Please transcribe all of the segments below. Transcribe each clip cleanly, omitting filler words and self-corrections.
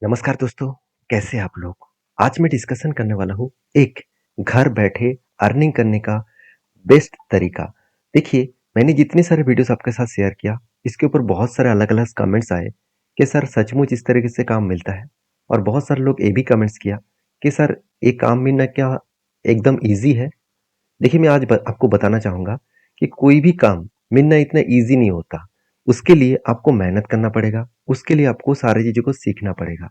नमस्कार दोस्तों, कैसे हैं आप लोग? आज मैं डिस्कशन करने वाला हूँ एक घर बैठे अर्निंग करने का बेस्ट तरीका। देखिए, मैंने जितने सारे वीडियोस आपके साथ शेयर किया, इसके ऊपर बहुत सारे अलग-अलग कमेंट्स आए कि सर सचमुच इस तरीके से काम मिलता है? और बहुत सारे लोग ये भी कमेंट्स किया कि सर ये काम मिलना क्या एकदम ईज़ी है? देखिए, मैं आज आपको बताना चाहूँगा कि कोई भी काम मिलना इतना ईज़ी नहीं होता। उसके लिए आपको मेहनत करना पड़ेगा, उसके लिए आपको सारी चीज़ों को सीखना पड़ेगा।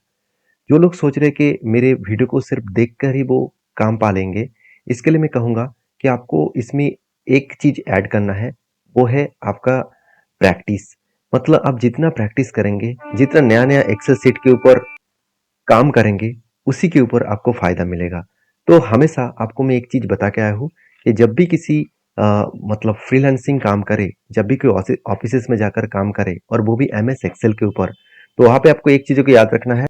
जो लोग सोच रहे हैं कि मेरे वीडियो को सिर्फ देखकर ही वो काम पा लेंगे, इसके लिए मैं कहूँगा कि आपको इसमें एक चीज़ ऐड करना है, वो है आपका प्रैक्टिस। मतलब आप जितना प्रैक्टिस करेंगे, जितना नया-नया एक्सेल शीट के ऊपर काम करेंगे, उसी के ऊपर आपको फ़ायदा मिलेगा। तो हमेशा आपको मैं एक चीज़ बता के आया हूँ कि जब भी किसी मतलब फ्रीलांसिंग काम करे, जब भी कोई ऑफ़िसेज़ में जाकर काम करे और वो भी एमएस एक्सेल के ऊपर, तो वहाँ पे आपको एक चीज़ों को याद रखना है।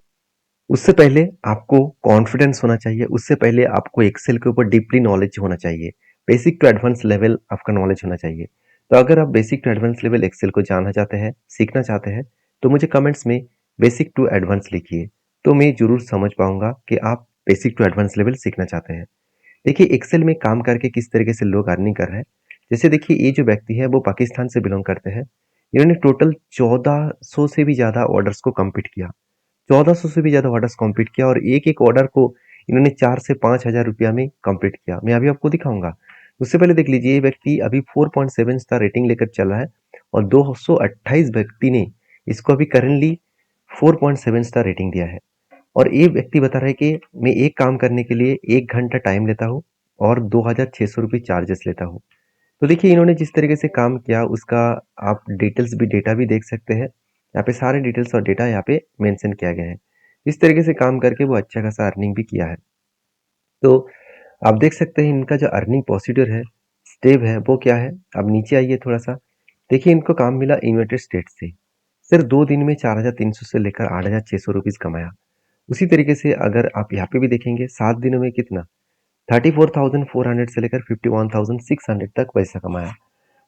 उससे पहले आपको कॉन्फिडेंस होना चाहिए, उससे पहले आपको एक्सेल के ऊपर डीपली नॉलेज होना चाहिए। बेसिक टू एडवांस लेवल आपका नॉलेज होना चाहिए। तो अगर आप basic to advance level Excel को जानना चाहते हैं, सीखना चाहते हैं, तो मुझे कमेंट्स में बेसिक टू एडवांस लिखिए। तो मैं ज़रूर समझ पाऊँगा कि आप बेसिक टू एडवांस लेवल सीखना चाहते हैं। देखिए एक्सेल में काम करके किस तरीके से लोग अर्निंग कर रहे हैं। जैसे देखिए ये जो व्यक्ति है वो पाकिस्तान से बिलॉन्ग करते हैं। इन्होंने टोटल 1400 से भी ज़्यादा ऑर्डर्स को कंप्लीट किया। 1400 से भी ज़्यादा ऑर्डर्स कंप्लीट किया और एक-एक ऑर्डर को इन्होंने 4 से 5,000 रुपया में कंप्लीट किया। मैं अभी आपको दिखाऊँगा। उससे पहले देख लीजिए ये व्यक्ति अभी 4.7 स्टार रेटिंग लेकर चल रहा है और 228 व्यक्ति ने इसको अभी करंटली 4.7 स्टार रेटिंग दिया है। और ये व्यक्ति बता रहा है कि मैं एक काम करने के लिए 1 घंटा टाइम लेता हूँ और 2,600 रुपए चार्जेस लेता हूँ। तो देखिए इन्होंने जिस तरीके से काम किया उसका आप डिटेल्स भी डेटा भी देख सकते हैं। यहाँ पे सारे डिटेल्स और डेटा यहाँ पे मेंशन किया गया है। इस तरीके से काम करके वो अच्छा खासा अर्निंग भी किया है। तो आप देख सकते हैं इनका जो अर्निंग प्रोसीड्यूर है, स्टेप है वो क्या है? अब नीचे आइए थोड़ा-सा। देखिए इनको काम मिला यूनाइटेड स्टेट से। सिर्फ 2 दिन में 4,300 से लेकर 8,600 रुपीज़ कमाया। उसी तरीके से अगर आप यहाँ पे भी देखेंगे 7 दिनों में कितना 34,400 से लेकर 51,600 तक पैसा कमाया।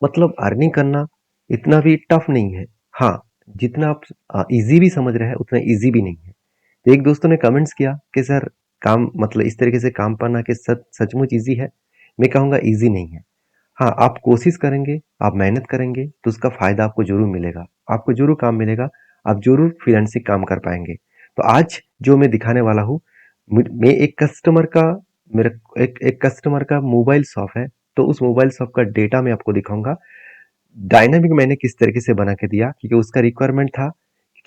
मतलब अर्निंग करना इतना भी टफ नहीं है। हाँ, जितना आप ईज़ी भी समझ रहे हैं उतना ईज़ी भी नहीं है। तो एक दोस्तों ने कमेंट्स किया कि सर काम मतलब इस तरीके से काम पाना कि सचमुच ईज़ी है? मैं कहूँगा ईज़ी नहीं है। हाँ, आप कोशिश करेंगे, आप मेहनत करेंगे तो उसका फ़ायदा आपको ज़रूर मिलेगा। आपको ज़रूर काम मिलेगा, आप ज़रूर फ्रीलांसिंग काम कर पाएँगे। तो आज जो मैं दिखाने वाला हूँ, मैं एक कस्टमर का मेरा एक एक कस्टमर का मोबाइल शॉप है, तो उस मोबाइल शॉप का डेटा मैं आपको दिखाऊँगा। डायनामिक मैंने किस तरीके से बना के दिया क्योंकि उसका रिक्वायरमेंट था।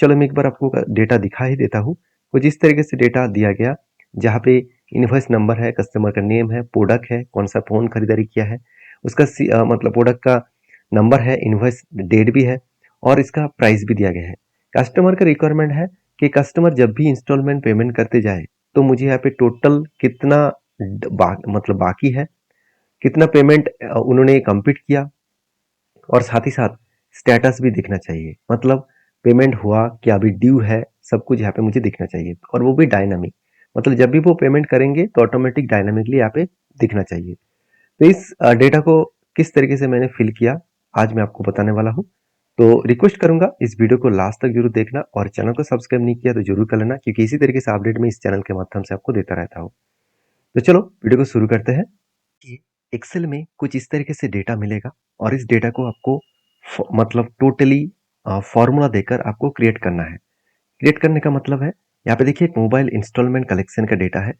चलो मैं एक बार आपको डेटा दिखा ही देता हूँ। कुछ इस तरीके से डेटा दिया गया, जहाँ पे इनवॉइस नंबर है, कस्टमर का नेम है, प्रोडक्ट है, कौन-सा फ़ोन खरीदारी किया है, उसका मतलब प्रोडक्ट का नंबर है, इनवॉइस डेट भी है और इसका प्राइस भी दिया गया है। कस्टमर का रिक्वायरमेंट है कि कस्टमर जब भी इंस्टॉलमेंट पेमेंट करते जाए, तो मुझे यहाँ पे टोटल कितना मतलब बाकी है, कितना पेमेंट उन्होंने कंप्लीट किया और साथ ही साथ स्टेटस भी दिखना चाहिए। मतलब पेमेंट हुआ, क्या अभी ड्यू है, सब कुछ यहाँ पे मुझे दिखना चाहिए और वो भी डायनामिक। मतलब जब भी वो पेमेंट करेंगे तो ऑटोमेटिक डायनामिकली यहाँ पे दिखना चाहिए। तो इस डेटा को किस तरीके से मैंने फिल किया, आज मैं आपको बताने वाला हूँ। तो रिक्वेस्ट करूंगा इस वीडियो को लास्ट तक जरूर देखना और चैनल को सब्सक्राइब नहीं किया तो जरूर कर लेना क्योंकि इसी तरीके से अपडेट मैं इस चैनल के माध्यम से आपको देता रहता हूँ। तो चलो वीडियो को शुरू करते हैं। कि एक्सेल में कुछ इस तरीके से डेटा मिलेगा और इस डेटा को आपको मतलब टोटली फॉर्मूला देकर आपको क्रिएट करना है। क्रिएट करने का मतलब है यहाँ पे देखिए एक मोबाइल इंस्टॉलमेंट कलेक्शन का डेटा है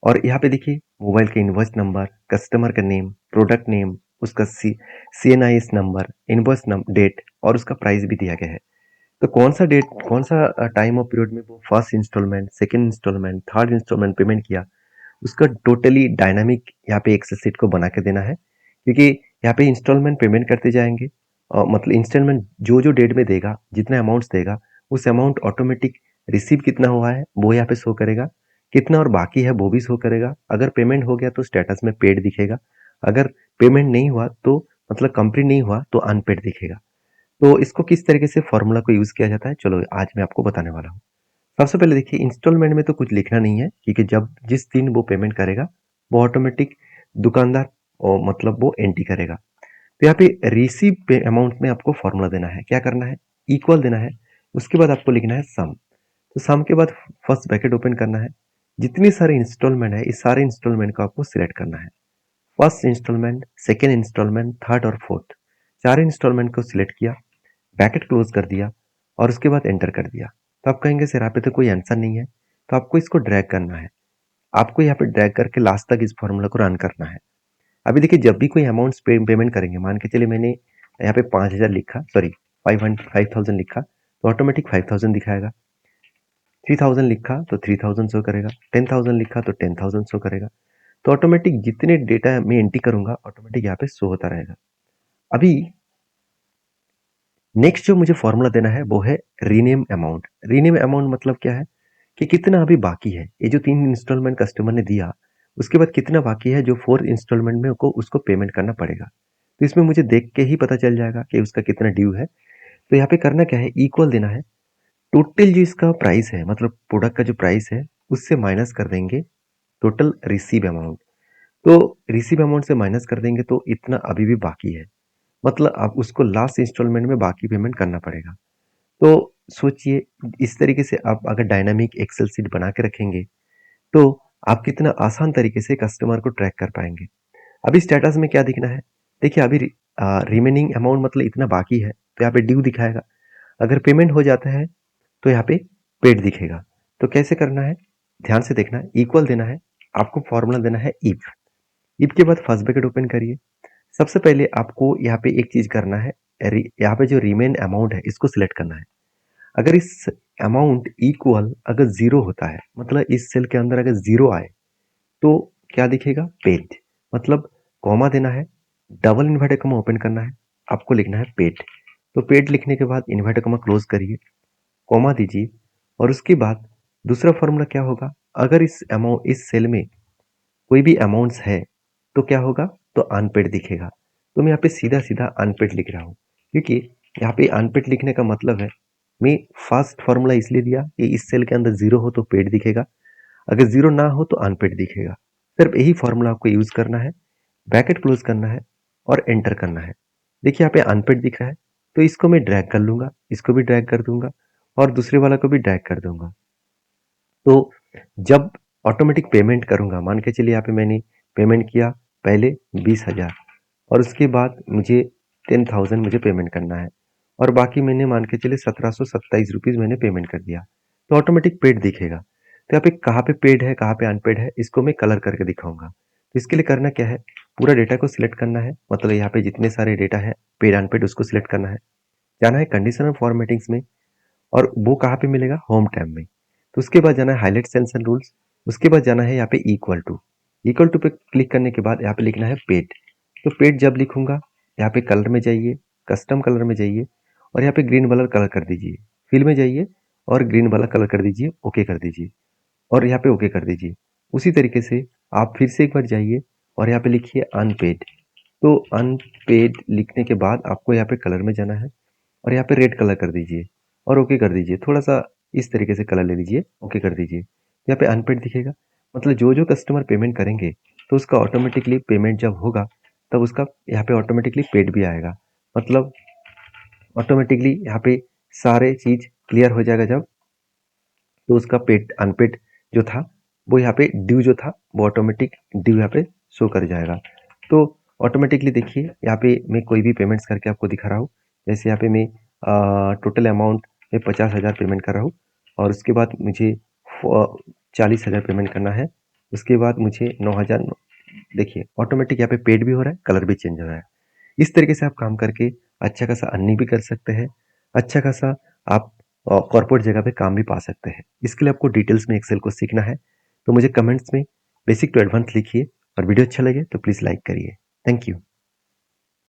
और यहाँ पे देखिए मोबाइल के इनवॉइस नंबर, कस्टमर का नेम, प्रोडक्ट नेम, उसका CNIS नंबर, इनवॉइस डेट और उसका प्राइस भी दिया गया है। तो कौन सा टाइम ऑफ पीरियड में वो first installment, second installment, third installment payment किया, उसका टोटली डायनामिक यहाँ पे एक्सेल शीट को बना के देना है क्योंकि यहाँ पे इंस्टॉलमेंट पेमेंट करते जाएंगे और मतलब इंस्टॉलमेंट जो जो डेट में देगा जितने अमाउंट्स देगा उस अमाउंट ऑटोमेटिक रिसीव कितना हुआ है वो यहाँ पे शो करेगा, कितना और बाकी है वो भी शो करेगा। अगर पेमेंट हो गया तो स्टेटस में पेड दिखेगा, अगर पेमेंट नहीं हुआ तो मतलब कंप्लीट नहीं हुआ तो अनपेड दिखेगा। तो इसको किस तरीके से फॉर्मूला को यूज किया जाता है चलो आज मैं आपको बताने वाला हूँ। सबसे पहले देखिए इंस्टॉलमेंट में तो कुछ लिखना नहीं है क्योंकि जब जिस दिन वो पेमेंट करेगा वो ऑटोमेटिक दुकानदार मतलब वो एंट्री करेगा। तो यहाँ पे रिसीव पे अमाउंट में आपको फॉर्मूला देना है, क्या करना है इक्वल देना है, उसके बाद आपको लिखना है सम। तो सम के बाद फर्स्ट ब्रैकेट ओपन करना है। जितनी सारे इंस्टॉलमेंट है इस सारे इंस्टॉलमेंट को आपको सिलेक्ट करना है। First installment, second installment, third और फोर्थ, चार इंस्टॉलमेंट को सिलेक्ट किया, ब्रैकेट क्लोज कर दिया और उसके बाद एंटर कर दिया। तो आप कहेंगे सर यहाँ पे तो कोई आंसर नहीं है, तो आपको इसको ड्रैग करना है। आपको यहाँ पे ड्रैग करके लास्ट तक इस फॉर्मूला को रन करना है। अभी देखिए जब भी कोई अमाउंट पेमेंट करेंगे, मान के चलिए मैंने यहाँ पे 5000 लिखा, सॉरी 5000 लिखा, तो ऑटोमेटिक 5000 दिखाएगा। 3000 लिखा तो 3000 शो करेगा, 10000 लिखा तो 10000 शो करेगा। तो ऑटोमेटिक जितने डेटा मैं एंट्री करूंगा ऑटोमेटिक यहाँ पे शो होता रहेगा। अभी नेक्स्ट जो मुझे फॉर्मूला देना है वो है रीनेम अमाउंट। रीनेम अमाउंट मतलब क्या है कि कितना अभी बाकी है। ये जो 3 इंस्टॉलमेंट कस्टमर ने दिया उसके बाद कितना बाकी है जो 4th इंस्टॉलमेंट में उसको पेमेंट करना पड़ेगा। तो इसमें मुझे देख के ही पता चल जाएगा कि उसका कितना ड्यू है। तो यहाँ पे करना क्या है, इक्वल देना है। टोटल जो इसका प्राइस है, मतलब प्रोडक्ट का जो प्राइस है उससे माइनस कर देंगे टोटल रिसीव अमाउंट। तो रिसीव अमाउंट से माइनस कर देंगे तो इतना अभी भी बाकी है, मतलब आप उसको लास्ट इंस्टॉलमेंट में बाकी पेमेंट करना पड़ेगा। तो सोचिए इस तरीके से आप अगर डायनामिक एक्सेल शीट बना के रखेंगे तो आप कितना आसान तरीके से कस्टमर को ट्रैक कर पाएंगे। अभी स्टेटस में क्या दिखना है, देखिए अभी रिमेनिंग अमाउंट मतलब इतना बाकी है तो यहाँ पे ड्यू दिखाएगा। अगर पेमेंट हो जाता है तो यहाँ पे पेड दिखेगा। तो कैसे करना है, ध्यान से देखना। इक्वल देना है, आपको फॉर्मूला देना है इफ। इफ के बाद फर्स्ट ब्रैकेट ओपन करिए। सबसे पहले आपको यहाँ पे एक चीज करना है, यहाँ पे जो रिमेन अमाउंट है इसको सिलेक्ट करना है। अगर इस अमाउंट इक्वल अगर जीरो होता है, मतलब इस सेल के अंदर अगर जीरो आए तो क्या दिखेगा, पेड। मतलब कॉमा देना है, डबल इन्वर्टेड कॉमा ओपन करना है, आपको लिखना है पेड। तो पेड लिखने के बाद इन्वर्टेड कॉमा क्लोज करिए, कॉमा दीजिए और उसके बाद दूसरा फॉर्मूला क्या होगा, अगर इस सेल में कोई भी अमाउंट्स है तो क्या होगा, तो अनपेड दिखेगा। तो मैं यहाँ पे सीधा सीधा अनपेड लिख रहा हूँ, क्योंकि यहाँ पे अनपेड लिखने का मतलब है, मैं फर्स्ट फॉर्मूला इसलिए दिया कि इस सेल के अंदर जीरो हो तो पेड दिखेगा, अगर जीरो ना हो तो अनपेड दिखेगा। सिर्फ यही फॉर्मूला आपको यूज करना है, ब्रैकेट क्लोज करना है और एंटर करना है। देखिए यहाँ पे अनपेड दिख रहा है, तो इसको मैं ड्रैग कर लूंगा, इसको भी ड्रैग कर दूंगा और दूसरे वाला को भी ड्रैग कर दूंगा। तो जब ऑटोमेटिक पेमेंट करूंगा, मान के चलिए यहाँ पे मैंने पेमेंट किया पहले 20,000 और उसके बाद मुझे 10,000 मुझे पेमेंट करना है और बाकी मैंने मान के चलिए 1727 रुपीज मैंने पेमेंट कर दिया, तो ऑटोमेटिक पेड दिखेगा। तो यहाँ पे कहाँ पे पेड है कहाँ पे अनपेड है इसको मैं कलर करके दिखाऊंगा। तो इसके लिए करना क्या है, पूरा डेटा को सिलेक्ट करना है, मतलब यहाँ पे जितने सारे डेटा है पेड अनपेड उसको सिलेक्ट करना है, जाना है कंडीशनल फॉर्मेटिंग्स में और वो कहाँ पे मिलेगा, होम टैब में। तो उसके बाद जाना है हाईलाइट सेल्स एंड रूल्स, उसके बाद जाना है यहाँ पे इक्वल टू पे क्लिक करने के बाद यहाँ पे लिखना है पेड। तो पेड जब लिखूंगा यहाँ पे कलर में जाइए, कस्टम कलर में जाइए और यहाँ पे ग्रीन वाला कलर कर दीजिए, फिल में जाइए और ग्रीन वाला कलर कर दीजिए, ओके कर दीजिए और यहाँ पे ओके कर दीजिए। उसी तरीके से आप फिर से एक बार जाइए और यहाँ पे लिखिए अनपेड। तो अनपेड लिखने के बाद आपको यहाँ पे कलर में जाना है और यहाँ पे रेड कलर कर दीजिए और ओके कर दीजिए, थोड़ा सा इस तरीके से कलर ले लीजिए, ओके कर दीजिए। यहाँ पे अनपेड दिखेगा, मतलब जो जो कस्टमर पेमेंट करेंगे तो उसका ऑटोमेटिकली पेमेंट जब होगा तब उसका यहाँ पे ऑटोमेटिकली पेड भी आएगा, मतलब ऑटोमेटिकली यहाँ पे सारे चीज क्लियर हो जाएगा जब, तो उसका पेड अनपेड जो था वो यहाँ पे ड्यू जो था वो ऑटोमेटिक ड्यू यहाँ पे शो कर जाएगा। तो ऑटोमेटिकली देखिए यहाँ पे मैं कोई भी पेमेंट्स करके आपको दिखा रहा हूँ। जैसे यहाँ पे मैं टोटल अमाउंट में 50,000 पेमेंट कर रहा हूँ और उसके बाद मुझे 40,000 पेमेंट करना है, उसके बाद मुझे 9,000। देखिए ऑटोमेटिक यहाँ पे पेड भी हो रहा है, कलर भी चेंज हो रहा है। इस तरीके से आप काम करके अच्छा खासा अर्निंग भी कर सकते हैं, अच्छा खासा आप कॉर्पोरेट जगह पे काम भी पा सकते हैं। इसके लिए आपको डिटेल्स में एक्सेल को सीखना है तो मुझे कमेंट्स में बेसिक टू एडवांस लिखिए और वीडियो अच्छा लगे तो प्लीज़ लाइक करिए। Thank you.